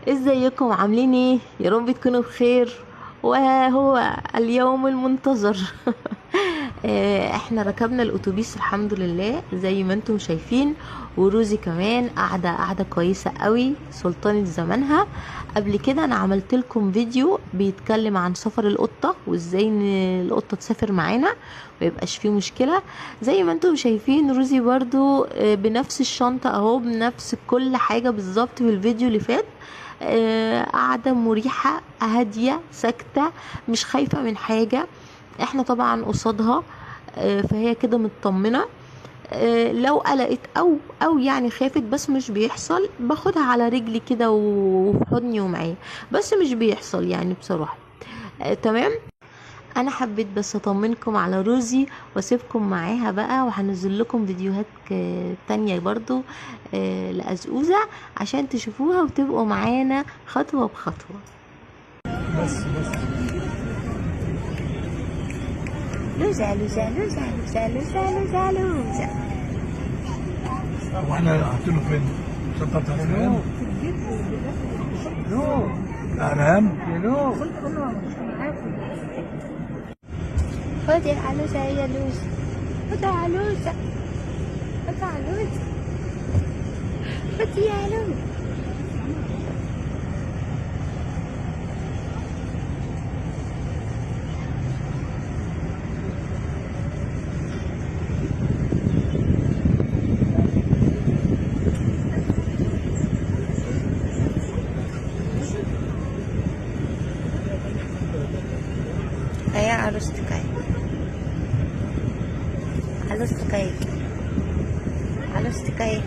ازيكم عاملين ايه؟ يا رب تكونوا بخير. وهو اليوم المنتظر. احنا ركبنا الاتوبيس الحمد لله زي ما انتم شايفين، وروزي كمان قاعده كويسه قوي سلطانة زمانها. قبل كده انا عملت لكم فيديو بيتكلم عن سفر القطه وازاي ان القطه تسافر معانا ويبقاش فيه مشكله. زي ما انتم شايفين روزي برضو بنفس الشنطه اهو، بنفس كل حاجه بالظبط في الفيديو اللي فات. قاعدة مريحة هادية ساكتة، مش خايفة من حاجة. احنا طبعا قصادها، فهي كده مطمنة. لو قلقت او يعني خافت، بس مش بيحصل، باخدها على رجلي كده وفي حضني ومعايا، بس مش بيحصل يعني بصراحة. تمام. انا حبيت بس اطمنكم على روزي واسيبكم معاها بقى، وهنزل لكم فيديوهات تانية برضو لأزقوزة عشان تشوفوها وتبقوا معانا خطوة بخطوة. بس لوزة لوزة لوزة لوزة لوزة لوزة لوزة. واحنا حاطينه فين؟ شنطة بتاعت الرهان؟ الأرهام؟ خدي يا علوزة يا لوزة، خدي يا علوزة، خدي يا علوزة، خدي يا علوزة. اهي عروستك اهي، عروستك اهي، عروستك اهي.